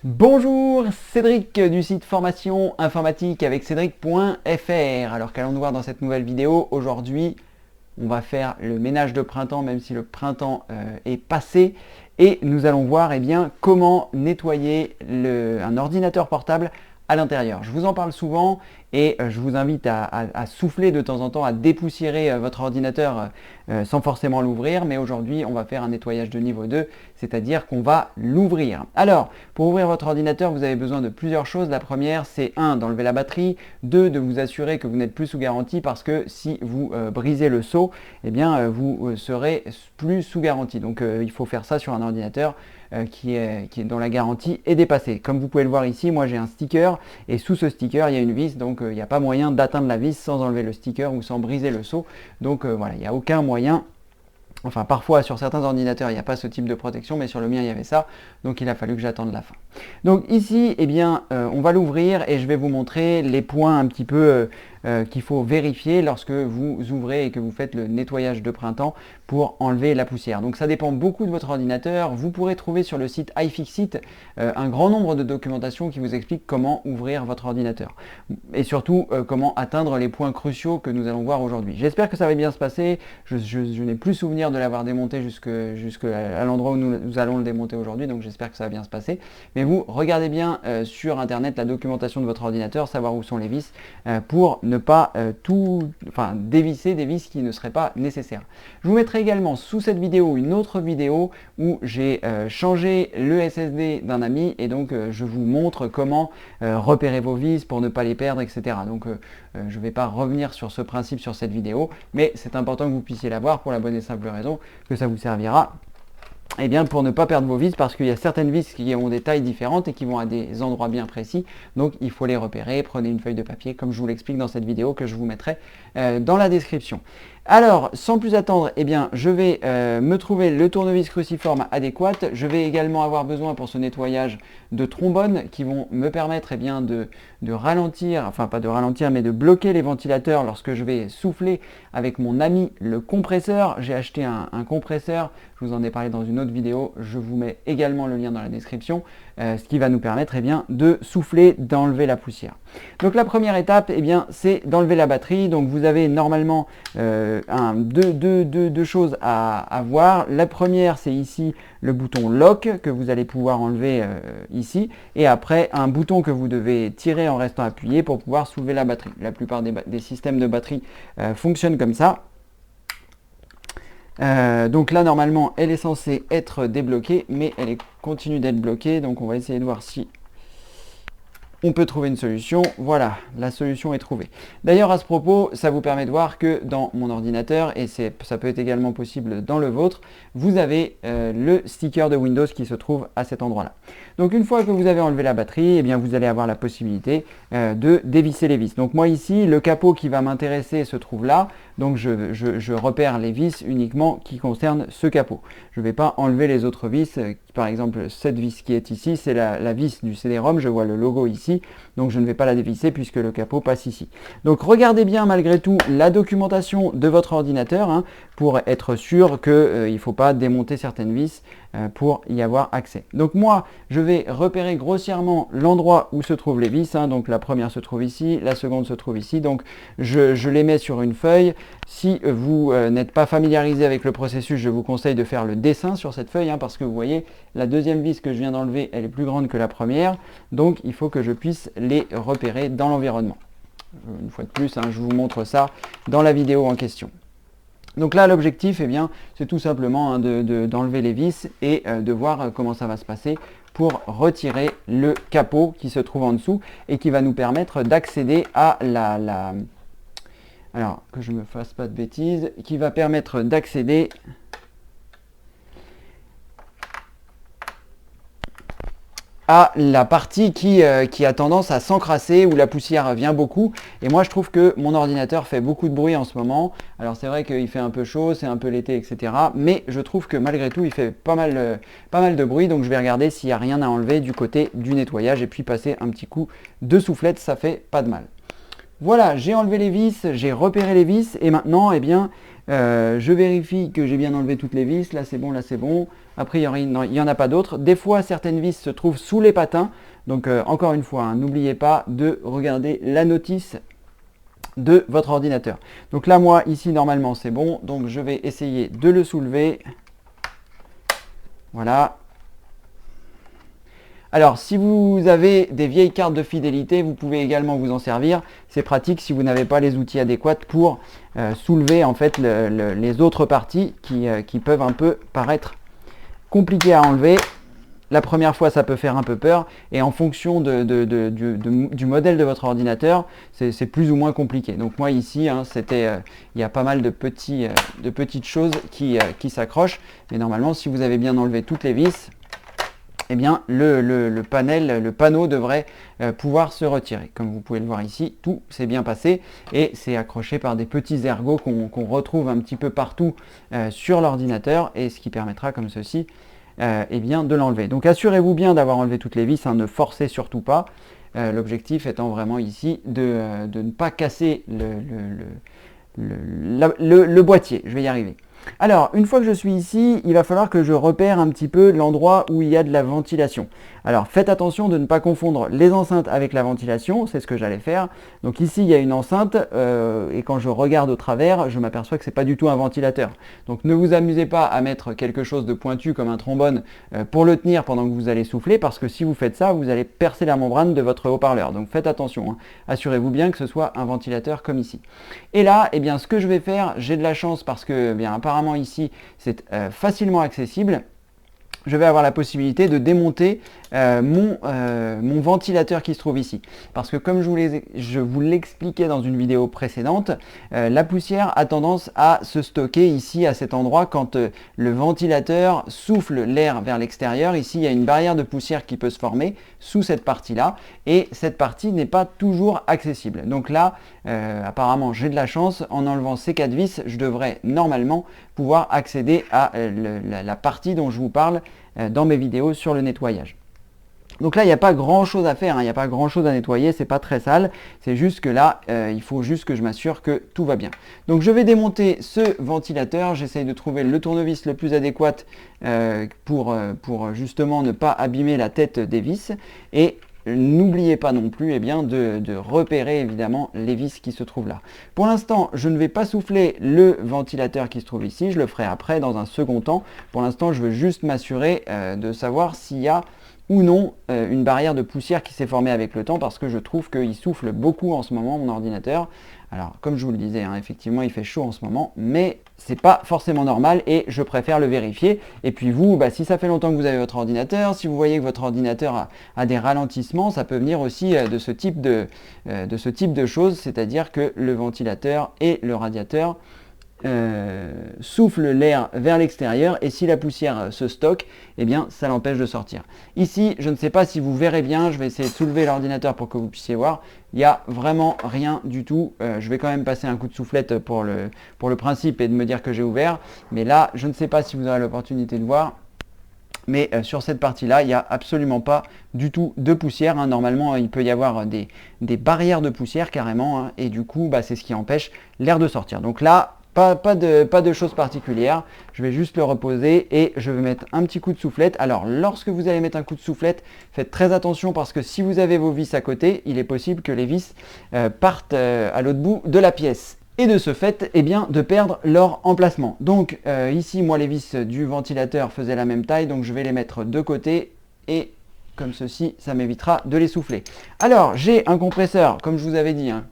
Bonjour, Cédric du site formation informatique avec cédric.fr. Alors qu'allons-nous voir dans cette nouvelle vidéo? Aujourd'hui, on va faire le ménage de printemps, même si le printemps est passé. Et nous allons voir comment nettoyer un ordinateur portable à l'intérieur. Je vous en parle souvent et je vous invite à souffler de temps en temps, à dépoussiérer votre ordinateur sans forcément l'ouvrir. Mais aujourd'hui, on va faire un nettoyage de niveau 2, c'est-à-dire qu'on va l'ouvrir. Alors, pour ouvrir votre ordinateur, vous avez besoin de plusieurs choses. La première, c'est 1, d'enlever la batterie, 2, de vous assurer que vous n'êtes plus sous garantie parce que si vous brisez le seau, vous serez plus sous garantie. Donc, il faut faire ça sur un ordinateur dont la garantie est dépassée. Comme vous pouvez le voir ici, moi j'ai un sticker et sous ce sticker il y a une vis, donc il n'y a pas moyen d'atteindre la vis sans enlever le sticker ou sans briser le seau. Donc voilà, il n'y a aucun moyen. Enfin, parfois sur certains ordinateurs il n'y a pas ce type de protection, mais sur le mien il y avait ça, donc il a fallu que j'attende la fin. Donc ici, on va l'ouvrir et je vais vous montrer les points un petit peu qu'il faut vérifier lorsque vous ouvrez et que vous faites le nettoyage de printemps pour enlever la poussière. Donc ça dépend beaucoup de votre ordinateur. Vous pourrez trouver sur le site iFixit un grand nombre de documentations qui vous expliquent comment ouvrir votre ordinateur et surtout comment atteindre les points cruciaux que nous allons voir aujourd'hui. J'espère que ça va bien se passer. Je n'ai plus souvenir de l'avoir démonté jusqu'à l'endroit où nous allons le démonter aujourd'hui, donc j'espère que ça va bien se passer. Mais vous regardez bien sur internet la documentation de votre ordinateur, savoir où sont les vis pour ne pas dévisser des vis qui ne seraient pas nécessaires. Je vous mettrai également sous cette vidéo une autre vidéo où j'ai changé le SSD d'un ami et donc je vous montre comment repérer vos vis pour ne pas les perdre, etc. Donc je ne vais pas revenir sur ce principe sur cette vidéo, mais c'est important que vous puissiez la voir pour la bonne et simple raison que ça vous servira pour ne pas perdre vos vis, parce qu'il y a certaines vis qui ont des tailles différentes et qui vont à des endroits bien précis, donc il faut les repérer. Prenez une feuille de papier comme je vous l'explique dans cette vidéo que je vous mettrai dans la description. Alors, sans plus attendre, je vais me trouver le tournevis cruciforme adéquat. Je vais également avoir besoin pour ce nettoyage de trombones qui vont me permettre de ralentir, enfin pas de ralentir, mais de bloquer les ventilateurs lorsque je vais souffler avec mon ami le compresseur. J'ai acheté un compresseur, je vous en ai parlé dans une autre vidéo, je vous mets également le lien dans la description, ce qui va nous permettre de souffler, d'enlever la poussière. Donc la première étape, c'est d'enlever la batterie. Donc vous avez normalement deux choses à voir. La première, c'est ici le bouton lock que vous allez pouvoir enlever ici, et après un bouton que vous devez tirer en restant appuyé pour pouvoir soulever la batterie. La plupart des systèmes de batterie fonctionnent comme ça. Donc là normalement elle est censée être débloquée, mais elle continue d'être bloquée, donc on va essayer de voir si on peut trouver une solution. Voilà, la solution est trouvée. D'ailleurs à ce propos, ça vous permet de voir que dans mon ordinateur, et ça peut être également possible dans le vôtre, vous avez le sticker de Windows qui se trouve à cet endroit là. Donc une fois que vous avez enlevé la batterie, vous allez avoir la possibilité de dévisser les vis. Donc moi ici, le capot qui va m'intéresser se trouve là, donc je repère les vis uniquement qui concernent ce capot. Je ne vais pas enlever les autres vis. Par exemple, cette vis qui est ici, c'est la vis du CD-ROM, je vois le logo ici, donc je ne vais pas la dévisser puisque le capot passe ici. Donc regardez bien malgré tout la documentation de votre ordinateur pour être sûr qu'il ne faut pas démonter certaines vis pour y avoir accès. Donc moi, je vais repérer grossièrement l'endroit où se trouvent les vis. Donc la première se trouve ici, la seconde se trouve ici. Donc je les mets sur une feuille. Si vous n'êtes pas familiarisé avec le processus, je vous conseille de faire le dessin sur cette feuille parce que vous voyez, la deuxième vis que je viens d'enlever, elle est plus grande que la première. Donc il faut que je puisse les repérer dans l'environnement. Une fois de plus, je vous montre ça dans la vidéo en question. Donc là, l'objectif, c'est tout simplement d'enlever les vis et de voir comment ça va se passer pour retirer le capot qui se trouve en dessous et qui va nous permettre d'accéder à alors, que je ne me fasse pas de bêtises, qui va permettre d'accéder à la partie qui a tendance à s'encrasser, où la poussière vient beaucoup. Et moi je trouve que mon ordinateur fait beaucoup de bruit en ce moment. Alors c'est vrai qu'il fait un peu chaud, c'est un peu l'été, etc. Mais je trouve que malgré tout il fait pas mal de bruit. Donc je vais regarder s'il n'y a rien à enlever du côté du nettoyage et puis passer un petit coup de soufflette, ça fait pas de mal. Voilà, j'ai enlevé les vis, j'ai repéré les vis et maintenant je vérifie que j'ai bien enlevé toutes les vis. Là c'est bon, là c'est bon. A priori, non, il n'y en a pas d'autres. Des fois, certaines vis se trouvent sous les patins. Donc, encore une fois, hein, n'oubliez pas de regarder la notice de votre ordinateur. Donc là, moi, ici, normalement, c'est bon. Donc, je vais essayer de le soulever. Voilà. Alors, si vous avez des vieilles cartes de fidélité, vous pouvez également vous en servir. C'est pratique si vous n'avez pas les outils adéquats pour soulever en fait les autres parties qui peuvent un peu paraître compliquées à enlever. La première fois, ça peut faire un peu peur et en fonction du modèle de votre ordinateur, c'est plus ou moins compliqué. Donc moi ici, hein, il y a pas mal de petites choses qui s'accrochent. Mais normalement, si vous avez bien enlevé toutes les vis, eh bien le panneau devrait pouvoir se retirer. Comme vous pouvez le voir ici, tout s'est bien passé et c'est accroché par des petits ergots qu'on retrouve un petit peu partout sur l'ordinateur et ce qui permettra comme ceci eh bien, de l'enlever. Donc assurez-vous bien d'avoir enlevé toutes les vis, hein, ne forcez surtout pas. L'objectif étant vraiment ici de ne pas casser le boîtier. Je vais y arriver. Alors, une fois que je suis ici, il va falloir que je repère un petit peu l'endroit où il y a de la ventilation. Alors, faites attention de ne pas confondre les enceintes avec la ventilation, c'est ce que j'allais faire. Donc ici, il y a une enceinte et quand je regarde au travers, je m'aperçois que ce n'est pas du tout un ventilateur. Donc ne vous amusez pas à mettre quelque chose de pointu comme un trombone pour le tenir pendant que vous allez souffler, parce que si vous faites ça, vous allez percer la membrane de votre haut-parleur. Donc faites attention, hein. Assurez-vous bien que ce soit un ventilateur comme ici. Et là, eh bien, ce que je vais faire, j'ai de la chance parce que, bien, apparemment ici, c'est facilement accessible. Je vais avoir la possibilité de démonter mon ventilateur qui se trouve ici. Parce que comme je vous l'expliquais dans une vidéo précédente, la poussière a tendance à se stocker ici à cet endroit quand le ventilateur souffle l'air vers l'extérieur. Ici, il y a une barrière de poussière qui peut se former sous cette partie-là et cette partie n'est pas toujours accessible. Donc là, apparemment, j'ai de la chance. En enlevant ces 4 vis, je devrais normalement pouvoir accéder à la partie dont je vous parle dans mes vidéos sur le nettoyage. Donc là, il n'y a pas grand chose à faire, hein, il n'y a pas grand chose à nettoyer, c'est pas très sale, c'est juste que là, il faut juste que je m'assure que tout va bien. Donc je vais démonter ce ventilateur, j'essaye de trouver le tournevis le plus adéquat pour justement ne pas abîmer la tête des vis. Et n'oubliez pas non plus de repérer évidemment les vis qui se trouvent là. Pour l'instant, je ne vais pas souffler le ventilateur qui se trouve ici, je le ferai après dans un second temps. Pour l'instant, je veux juste m'assurer de savoir s'il y a ou non une barrière de poussière qui s'est formée avec le temps, parce que je trouve qu'il souffle beaucoup en ce moment, mon ordinateur. Alors, comme je vous le disais, hein, effectivement, il fait chaud en ce moment, mais c'est pas forcément normal et je préfère le vérifier. Et puis vous, si ça fait longtemps que vous avez votre ordinateur, si vous voyez que votre ordinateur a des ralentissements, ça peut venir aussi de ce type de choses, c'est-à-dire que le ventilateur et le radiateur souffle l'air vers l'extérieur et si la poussière se stocke, eh bien ça l'empêche de sortir. Ici, je ne sais pas si vous verrez bien, je vais essayer de soulever l'ordinateur pour que vous puissiez voir. Il n'y a vraiment rien du tout. Je vais quand même passer un coup de soufflette pour le principe et de me dire que j'ai ouvert. Mais là, je ne sais pas si vous aurez l'opportunité de voir. Mais sur cette partie-là, il n'y a absolument pas du tout de poussière, hein. Normalement, il peut y avoir des barrières de poussière carrément, hein, et du coup, c'est ce qui empêche l'air de sortir. Donc là, pas de choses particulières, je vais juste le reposer et je vais mettre un petit coup de soufflette. Alors lorsque vous allez mettre un coup de soufflette, faites très attention parce que si vous avez vos vis à côté, il est possible que les vis partent à l'autre bout de la pièce. Et de ce fait, de perdre leur emplacement. Donc ici, moi les vis du ventilateur faisaient la même taille, donc je vais les mettre de côté et comme ceci, ça m'évitera de les souffler. Alors j'ai un compresseur, comme je vous avais dit, hein,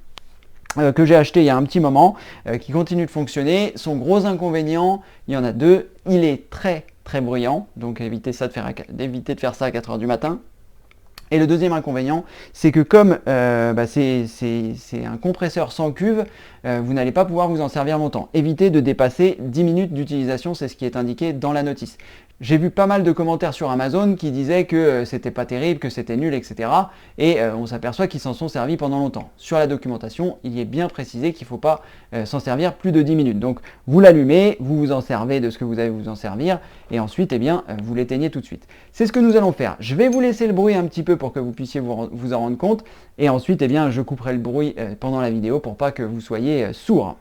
que j'ai acheté il y a un petit moment, qui continue de fonctionner. Son gros inconvénient, il y en a deux, il est très bruyant, donc évitez de faire ça à 4 h du matin. Et le deuxième inconvénient, c'est que comme c'est un compresseur sans cuve, vous n'allez pas pouvoir vous en servir longtemps. Évitez de dépasser 10 minutes d'utilisation, c'est ce qui est indiqué dans la notice. J'ai vu pas mal de commentaires sur Amazon qui disaient que c'était pas terrible, que c'était nul, etc. Et on s'aperçoit qu'ils s'en sont servis pendant longtemps. Sur la documentation, il y est bien précisé qu'il ne faut pas s'en servir plus de 10 minutes. Donc vous l'allumez, vous vous en servez de ce que vous allez vous en servir, et ensuite vous l'éteignez tout de suite. C'est ce que nous allons faire. Je vais vous laisser le bruit un petit peu pour que vous puissiez vous en rendre compte, et ensuite je couperai le bruit pendant la vidéo pour pas que vous soyez sourds.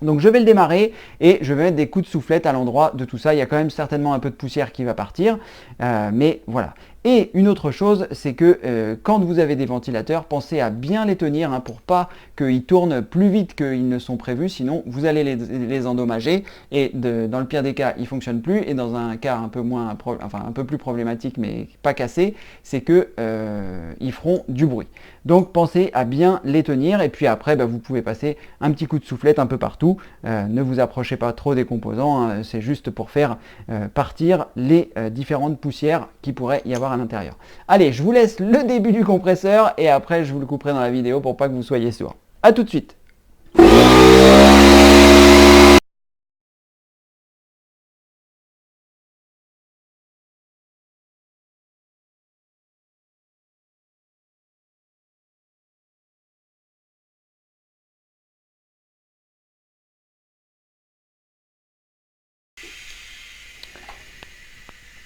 Donc je vais le démarrer et je vais mettre des coups de soufflette à l'endroit de tout ça. Il y a quand même certainement un peu de poussière qui va partir, mais voilà. Et une autre chose, c'est que quand vous avez des ventilateurs, pensez à bien les tenir hein, pour pas qu'ils tournent plus vite qu'ils ne sont prévus, sinon vous allez les endommager et dans le pire des cas, ils ne fonctionnent plus. Et dans un cas un peu un peu plus problématique, mais pas cassé, c'est que ils feront du bruit. Donc pensez à bien les tenir et puis après, vous pouvez passer un petit coup de soufflette un peu partout. Ne vous approchez pas trop des composants, hein, c'est juste pour faire partir les différentes poussières qui pourraient y avoir à l'intérieur. Allez, je vous laisse le début du compresseur et après je vous le couperai dans la vidéo pour pas que vous soyez sourds. A tout de suite.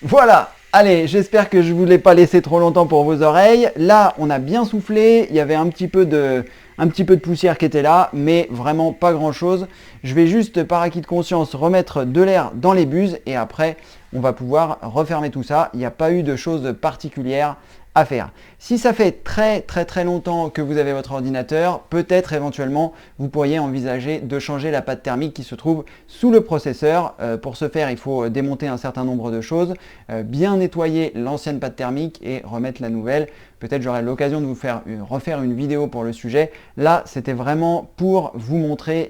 Voilà, allez, j'espère que je ne vous l'ai pas laissé trop longtemps pour vos oreilles. Là, on a bien soufflé, il y avait un petit peu de poussière qui était là, mais vraiment pas grand chose. Je vais juste, par acquis de conscience, remettre de l'air dans les buses et après, on va pouvoir refermer tout ça. Il n'y a pas eu de choses particulières à faire. Si ça fait très longtemps que vous avez votre ordinateur, peut-être éventuellement vous pourriez envisager de changer la pâte thermique qui se trouve sous le processeur. Pour ce faire, il faut démonter un certain nombre de choses, bien nettoyer l'ancienne pâte thermique et remettre la nouvelle. Peut-être j'aurai l'occasion de vous refaire une vidéo pour le sujet. Là, c'était vraiment pour vous montrer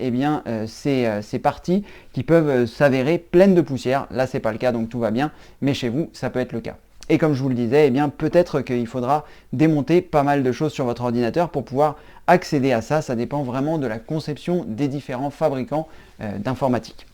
ces parties qui peuvent s'avérer pleines de poussière. Là, c'est pas le cas, donc tout va bien, mais chez vous, ça peut être le cas. Et comme je vous le disais, peut-être qu'il faudra démonter pas mal de choses sur votre ordinateur pour pouvoir accéder à ça. Ça dépend vraiment de la conception des différents fabricants d'informatique.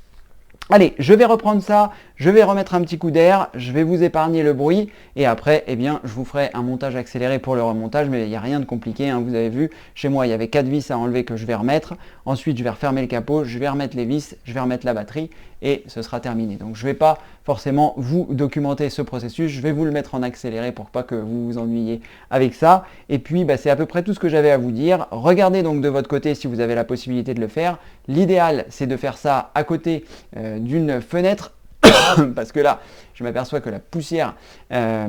Allez, je vais reprendre ça, je vais remettre un petit coup d'air, je vais vous épargner le bruit et après, je vous ferai un montage accéléré pour le remontage, mais il n'y a rien de compliqué, hein, vous avez vu, chez moi, il y avait 4 vis à enlever que je vais remettre. Ensuite, je vais refermer le capot, je vais remettre les vis, je vais remettre la batterie et ce sera terminé. Donc, je ne vais pas forcément vous documenter ce processus, je vais vous le mettre en accéléré pour pas que vous vous ennuyiez avec ça. Et puis, c'est à peu près tout ce que j'avais à vous dire. Regardez donc de votre côté si vous avez la possibilité de le faire. L'idéal, c'est de faire ça à côté d'une fenêtre parce que là, je m'aperçois que la poussière est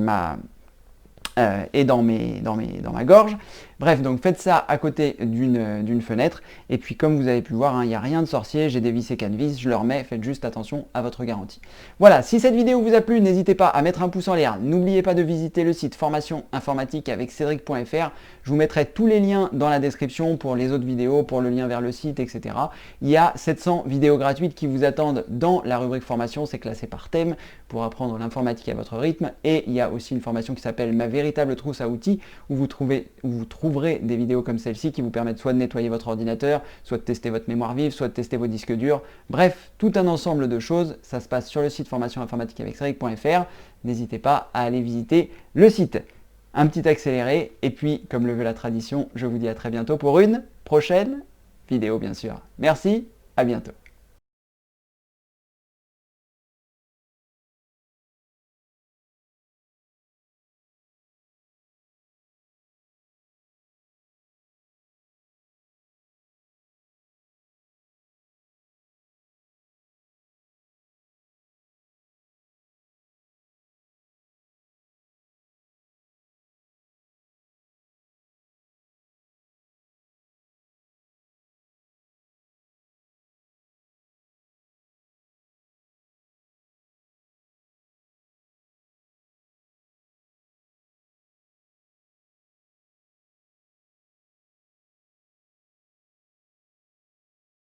dans ma gorge. Bref, donc faites ça à côté d'une fenêtre. Et puis comme vous avez pu voir, il n'y a rien de sorcier, j'ai dévissé 4 vis, je le remets, faites juste attention à votre garantie. Voilà, si cette vidéo vous a plu, n'hésitez pas à mettre un pouce en l'air. N'oubliez pas de visiter le site Formation Informatique avec Cédric.fr. Je vous mettrai tous les liens dans la description pour les autres vidéos, pour le lien vers le site, etc. Il y a 700 vidéos gratuites qui vous attendent dans la rubrique formation, c'est classé par thème pour apprendre l'informatique à votre rythme. Et il y a aussi une formation qui s'appelle Ma véritable trousse à outils où vous trouverez des vidéos comme celle-ci qui vous permettent soit de nettoyer votre ordinateur, soit de tester votre mémoire vive, soit de tester vos disques durs. Bref, tout un ensemble de choses. Ça se passe sur le site Formation Informatique avec Cédric.fr. N'hésitez pas à aller visiter le site. Un petit accéléré et puis, comme le veut la tradition, je vous dis à très bientôt pour une prochaine vidéo bien sûr. Merci, à bientôt.